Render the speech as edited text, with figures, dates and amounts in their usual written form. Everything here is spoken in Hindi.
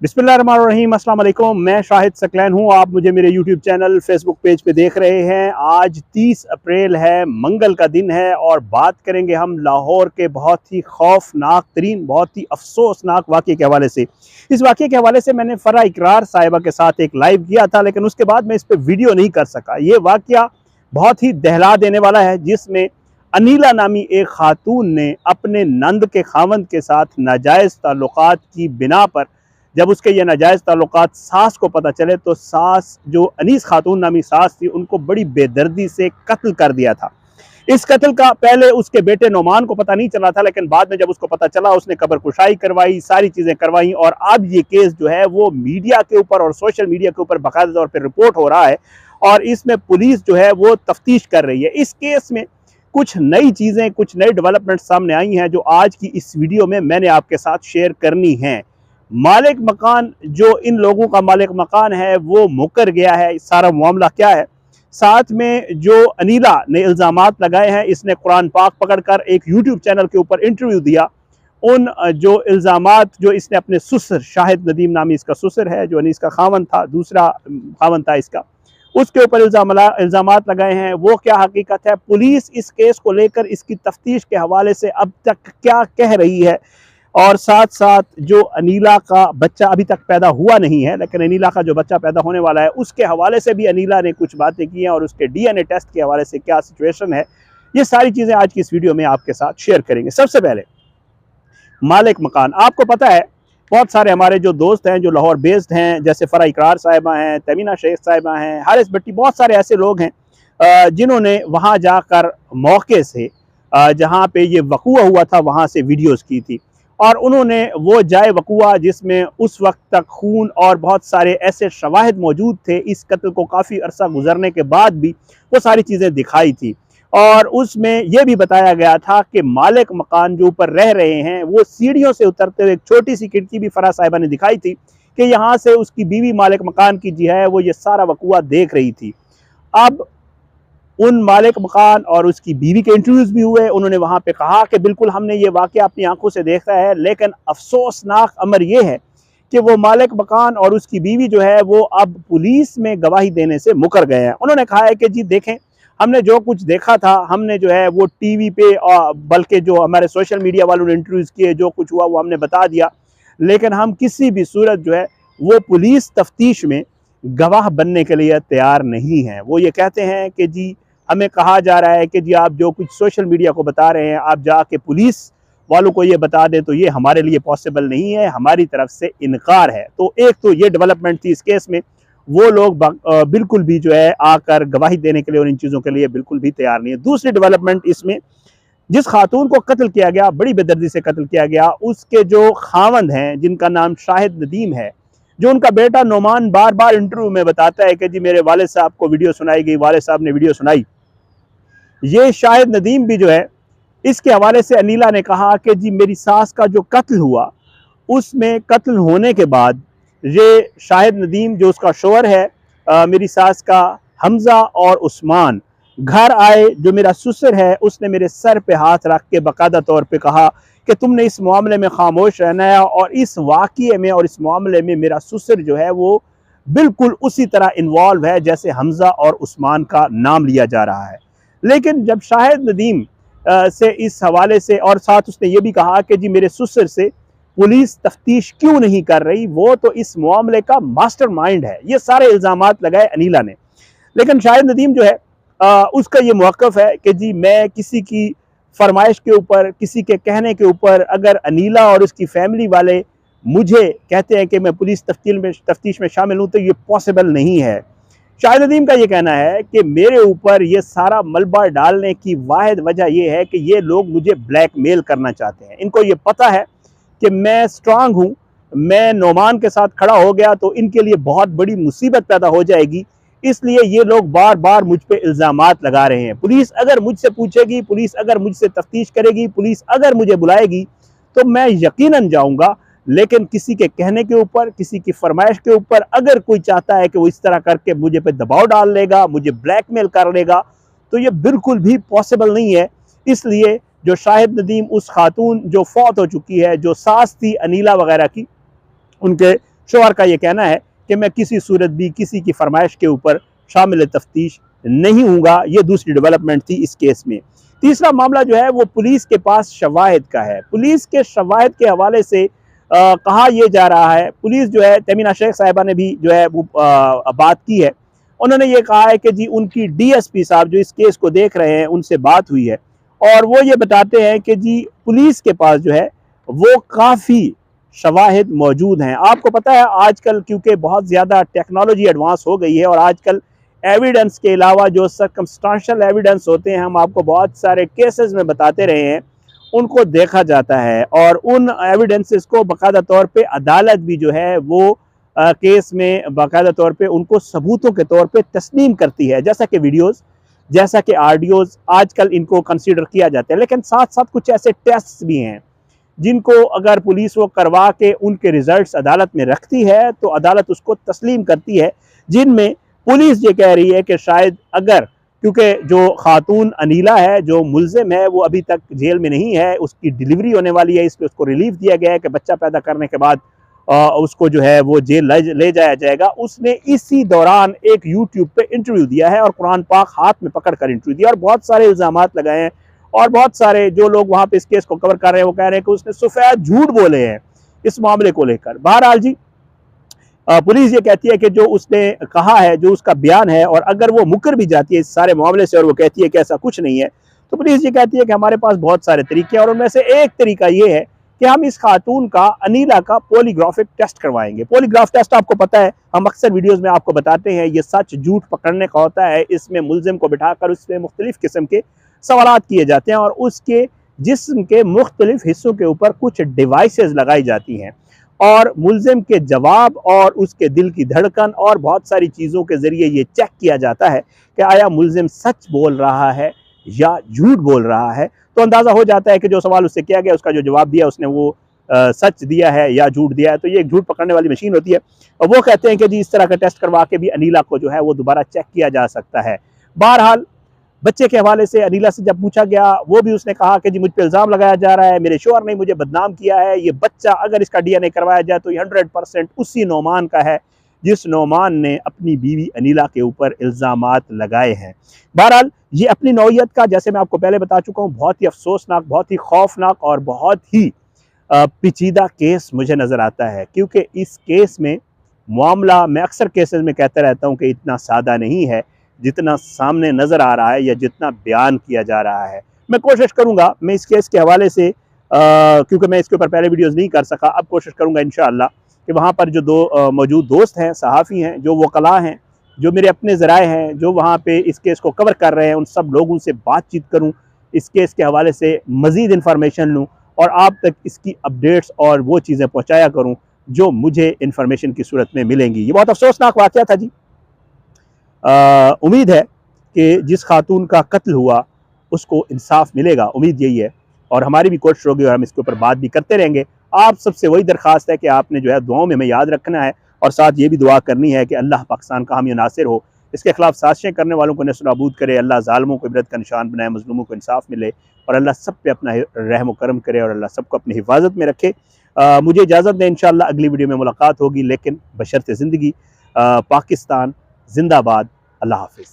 बिस्मिल्लाहिर्रहमानिर्रहीम, अस्सलाम वालेकुम। मैं शाहिद सकलैन हूँ। आप मुझे मेरे यूट्यूब चैनल, फेसबुक पेज पे देख रहे हैं। आज 30 अप्रैल है, मंगल का दिन है और बात करेंगे हम लाहौर के बहुत ही खौफनाक तरीन, बहुत ही अफसोसनाक वाक़ये के हवाले से। इस वाक़ये के हवाले से मैंने फ़रा इकरार साहिबा के साथ एक लाइव किया था, लेकिन उसके बाद मैं इस पर वीडियो नहीं कर सका। ये वाक़या बहुत ही दहला देने वाला है, जिसमें अनीला नामी एक खातून ने अपने नंद के खावंद के साथ नाजायज़ ताल्लुकात की बिना पर, जब उसके ये नाजायज़ ताल्लुकात सास को पता चले तो सास, जो अनीस खातून नामी सास थी, उनको बड़ी बेदर्दी से कत्ल कर दिया था। इस कत्ल का पहले उसके बेटे नोमान को पता नहीं चला था, लेकिन बाद में जब उसको पता चला, उसने कब्र कुशाई करवाई, सारी चीज़ें करवाई और अब ये केस जो है वो मीडिया के ऊपर और सोशल मीडिया के ऊपर बाकायदा तौर पर रिपोर्ट हो रहा है और इसमें पुलिस जो है वो तफ्तीश कर रही है। इस केस में कुछ नई चीज़ें, कुछ नई डेवलपमेंट सामने आई हैं, जो आज की इस वीडियो में मैंने आपके साथ शेयर करनी है। मालिक मकान, जो इन लोगों का मालिक मकान है, वो मुकर गया है। सारा मामला क्या है, साथ में जो अनीला ने इल्ज़ामात लगाए हैं, इसने कुरान पाक पकड़कर एक यूट्यूब चैनल के ऊपर इंटरव्यू दिया। उन जो इल्ज़ामात जो इसने अपने ससुर, शाहिद नदीम नामी इसका ससुर है, जो अनीस का खावन था, दूसरा खावन था इसका, उसके ऊपर इल्ज़ामात लगाए हैं, वो क्या हकीकत है, पुलिस इस केस को लेकर इसकी तफ्तीश के हवाले से अब तक क्या कह रही है, और साथ साथ जो अनीला का बच्चा अभी तक पैदा हुआ नहीं है, लेकिन अनीला का जो बच्चा पैदा होने वाला है, उसके हवाले से भी अनीला ने कुछ बातें की हैं और उसके डीएनए टेस्ट के हवाले से क्या सिचुएशन है, ये सारी चीज़ें आज की इस वीडियो में आपके साथ शेयर करेंगे। सबसे पहले मालिक मकान, आपको पता है बहुत सारे हमारे जो दोस्त हैं जो लाहौर बेस्ड हैं, जैसे फ़रा इकरार साहिबा हैं, तमीना शेख साहिबा हैं, हारिस भट्टी, बहुत सारे ऐसे लोग हैं जिन्होंने वहाँ जाकर मौके से, जहाँ पे ये वक़ूआ हुआ था, वहाँ से वीडियोज़ की थी और उन्होंने वो जाए वक़ूआ जिसमें उस वक्त तक खून और बहुत सारे ऐसे शवाहिद मौजूद थे, इस कत्ल को काफ़ी अरसा गुजरने के बाद भी वो सारी चीज़ें दिखाई थी और उसमें यह भी बताया गया था कि मालिक मकान जो ऊपर रह रहे हैं, वो सीढ़ियों से उतरते हुए एक छोटी सी खिड़की भी फ़रा साहिबा ने दिखाई थी कि यहाँ से उसकी बीवी मालिक मकान की जी है वो ये सारा वक़ूआ देख रही थी। अब उन मालिक मकान और उसकी बीवी के इंटरव्यूज़ भी हुए। उन्होंने वहाँ पे कहा कि बिल्कुल हमने ये वाक़या अपनी आंखों से देखा है, लेकिन अफसोसनाक अमर ये है कि वो मालिक मकान और उसकी बीवी जो है वो अब पुलिस में गवाही देने से मुकर गए हैं। उन्होंने कहा है कि जी देखें, हमने जो कुछ देखा था, हमने जो है वो टीवी पे, बल्कि जो हमारे सोशल मीडिया वालों ने इंटरव्यूज़ किए, जो कुछ हुआ वो हमने बता दिया, लेकिन हम किसी भी सूरत जो है वो पुलिस तफ्तीश में गवाह बनने के लिए तैयार नहीं हैं। वो ये कहते हैं कि जी हमें कहा जा रहा है कि जी आप जो कुछ सोशल मीडिया को बता रहे हैं, आप जाके पुलिस वालों को ये बता दें, तो ये हमारे लिए पॉसिबल नहीं है, हमारी तरफ से इनकार है। तो एक तो ये डेवलपमेंट थी इस केस में, वो लोग बिल्कुल भी जो है आकर गवाही देने के लिए और इन चीज़ों के लिए बिल्कुल भी तैयार नहीं है। दूसरी डेवलपमेंट इसमें, जिस खातून को कत्ल किया गया, बड़ी बेदर्दी से कत्ल किया गया, उसके जो खावंद हैं, जिनका नाम शाहिद नदीम है, जो उनका बेटा नोमान बार बार इंटरव्यू में बताता है कि जी मेरे वालिद साहब को वीडियो सुनाई गई, वालिद साहब ने वीडियो सुनाई, ये शाहिद नदीम भी जो है, इसके हवाले से अनीला ने कहा कि जी मेरी सास का जो कत्ल हुआ, उसमें कत्ल होने के बाद ये शाहिद नदीम, जो उसका शोहर है, मेरी सास का, हमज़ा और उस्मान घर आए। जो मेरा ससुर है, उसने मेरे सर पे हाथ रख के बाकायदा तौर पे कहा कि तुमने इस मामले में खामोश रहना है, और इस वाक़ये में और इस मामले में मेरा ससुर जो है वो बिल्कुल उसी तरह इन्वॉल्व है जैसे हमज़ा और उस्मान का नाम लिया जा रहा है। लेकिन जब शाहिद नदीम से इस हवाले से, और साथ उसने ये भी कहा कि जी मेरे ससुर से पुलिस तफ्तीश क्यों नहीं कर रही, वो तो इस मामले का मास्टरमाइंड है, ये सारे इल्ज़ामात लगाए अनीला ने। लेकिन शाहिद नदीम जो है, उसका ये मौक़िफ़ है कि जी मैं किसी की फरमाइश के ऊपर, किसी के कहने के ऊपर, अगर अनीला और उसकी फैमिली वाले मुझे कहते हैं कि मैं पुलिस तफ्तीश में शामिल हूँ, तो ये पॉसिबल नहीं है। शाहिद नदीम का ये कहना है कि मेरे ऊपर ये सारा मलबा डालने की वाहिद वजह यह है कि ये लोग मुझे ब्लैकमेल करना चाहते हैं। इनको ये पता है कि मैं स्ट्रांग हूँ, मैं नोमान के साथ खड़ा हो गया तो इनके लिए बहुत बड़ी मुसीबत पैदा हो जाएगी, इसलिए ये लोग बार बार मुझ पे इल्ज़ामात लगा रहे हैं। पुलिस अगर मुझसे पूछेगी, पुलिस अगर मुझसे तफ्तीश करेगी, पुलिस अगर मुझे बुलाएगी, तो मैं यकीनन जाऊँगा, लेकिन किसी के कहने के ऊपर, किसी की फरमाइश के ऊपर अगर कोई चाहता है कि वो इस तरह करके मुझे पे दबाव डाल लेगा, मुझे ब्लैकमेल कर लेगा, तो ये बिल्कुल भी पॉसिबल नहीं है। इसलिए जो शाहिद नदीम, उस खातून जो फौत हो चुकी है, जो सास थी अनीला वगैरह की, उनके शोहर का ये कहना है कि मैं किसी सूरत भी किसी की फरमाइश के ऊपर शामिल तफ्तीश नहीं हूँगा। ये दूसरी डेवलपमेंट थी इस केस में। तीसरा मामला जो है वो पुलिस के पास शवाहिद का है। पुलिस के शवाहिद के हवाले से कहा यह जा रहा है, पुलिस जो है तमीना शेख साहिबा ने भी जो है वो बात की है। उन्होंने ये कहा है कि जी उनकी डीएसपी साहब जो इस केस को देख रहे हैं उनसे बात हुई है और वो ये बताते हैं कि जी पुलिस के पास जो है वो काफ़ी शवाहिद मौजूद हैं। आपको पता है आजकल क्योंकि बहुत ज़्यादा टेक्नोलॉजी एडवांस हो गई है और आजकल एविडेंस के अलावा जो सर्कमस्टांशियल एविडेंस होते हैं, हम आपको बहुत सारे केसेस में बताते रहे हैं, उनको देखा जाता है और उन एविडेंसेस को बाकायदा तौर पे अदालत भी जो है वो केस में बाकायदा तौर पे उनको सबूतों के तौर पे तस्लीम करती है, जैसा कि वीडियोस, जैसा कि ऑडियोज, आजकल इनको कंसीडर किया जाता है। लेकिन साथ साथ कुछ ऐसे टेस्ट भी हैं जिनको अगर पुलिस वो करवा के उनके रिजल्ट्स अदालत में रखती है तो अदालत उसको तस्लीम करती है, जिनमें पुलिस ये कह रही है कि शायद अगर, क्योंकि जो खातून अनीला है जो मुल्जिम है वो अभी तक जेल में नहीं है, उसकी डिलीवरी होने वाली है, इसलिए उसको रिलीफ दिया गया है कि बच्चा पैदा करने के बाद उसको जो है वो जेल ले जाया जाएगा। उसने इसी दौरान एक यूट्यूब पे इंटरव्यू दिया है और कुरान पाक हाथ में पकड़ कर इंटरव्यू दिया और बहुत सारे इल्ज़ामात लगाए हैं और बहुत सारे जो लोग वहाँ पे इस केस को कवर कर रहे हैं वो कह रहे हैं कि उसने सफेद झूठ बोले हैं इस मामले को लेकर। बहरहाल जी पुलिस ये कहती है कि जो उसने कहा है, जो उसका बयान है, और अगर वो मुकर भी जाती है इस सारे मामले से और वो कहती है कि ऐसा कुछ नहीं है, तो पुलिस ये कहती है कि हमारे पास बहुत सारे तरीके हैं और उनमें से एक तरीका ये है कि हम इस खातून का, अनीला का, पॉलीग्राफिक टेस्ट करवाएंगे। पॉलीग्राफ टेस्ट आपको पता है, हम अक्सर वीडियोज़ में आपको बताते हैं, ये सच झूठ पकड़ने का होता है। इसमें मुल्जिम को बिठाकर उसमें मुख्तलिफ किस्म के सवालात किए जाते हैं और उसके जिस्म के मुख्तलिफ हिस्सों के ऊपर कुछ डिवाइसेस लगाई जाती हैं और मुल्जिम के जवाब और उसके दिल की धड़कन और बहुत सारी चीज़ों के ज़रिए ये चेक किया जाता है कि आया मुल्जिम सच बोल रहा है या झूठ बोल रहा है। तो अंदाज़ा हो जाता है कि जो सवाल उससे किया गया, उसका जो जवाब दिया उसने वो सच दिया है या झूठ दिया है। तो ये एक झूठ पकड़ने वाली मशीन होती है और वो कहते हैं कि जी इस तरह का टेस्ट करवा के भी अनीला को जो है वो दोबारा चेक किया जा सकता है। बहरहाल बच्चे के हवाले से अनीला से जब पूछा गया, वो भी उसने कहा कि जी मुझ पर इल्ज़ाम लगाया जा रहा है, मेरे शोहर ने मुझे बदनाम किया है, ये बच्चा अगर इसका डीएनए करवाया जाए तो ये 100% उसी नौमान का है जिस नौमान ने अपनी बीवी अनीला के ऊपर इल्ज़ामात लगाए हैं। बहरहाल ये अपनी नौइयत का, जैसे मैं आपको पहले बता चुका हूँ, बहुत ही अफसोसनाक, बहुत ही खौफनाक और बहुत ही पेचीदा केस मुझे नज़र आता है, क्योंकि इस केस में मामला, मैं अक्सर केसेस में कहता रहता हूँ कि इतना सादा नहीं है जितना सामने नज़र आ रहा है या जितना बयान किया जा रहा है। मैं कोशिश करूँगा, मैं इस केस के हवाले से क्योंकि मैं इसके ऊपर पहले वीडियोज़ नहीं कर सका, अब कोशिश करूँगा इंशाअल्लाह कि वहाँ पर जो दो मौजूद दोस्त हैं, सहाफ़ी हैं, जो वकला हैं, जो मेरे अपने ज़राए हैं, जो वहाँ पे इस केस को कवर कर रहे हैं, उन सब लोगों से बातचीत करूँ, इस केस के हवाले से मज़ीद इन्फॉर्मेशन लूँ और आप तक इसकी अपडेट्स और वो चीज़ें पहुँचाया करूँ जो मुझे इन्फॉर्मेशन की सूरत में मिलेंगी। ये बहुत अफसोसनाक वाक़या था जी। उम्मीद है कि जिस खातून का कत्ल हुआ उसको इंसाफ मिलेगा, उम्मीद यही है और हमारी भी कोशिश होगी और हम इसके ऊपर बात भी करते रहेंगे। आप सबसे वही दरख्वास्त है कि आपने जो है दुआओं में हमें याद रखना है और साथ ये भी दुआ करनी है कि अल्लाह पाकिस्तान का हामी नासिर हो, इसके खिलाफ साजिशें करने वालों को नस्ल नाबूद करे, अल्लाह ज़ालिमों को इबरत का निशान बनाए, मज़लूमों को इंसाफ मिले और अल्लाह सब पे अपना रहम करम करे और अल्लाह सबको अपनी हिफाजत में रखे। मुझे इजाज़त दें, इंशाअल्लाह अगली वीडियो में मुलाकात होगी, लेकिन बशर्ते ज़िंदगी। पाकिस्तान जिंदाबाद। अल्लाह हाफिज़।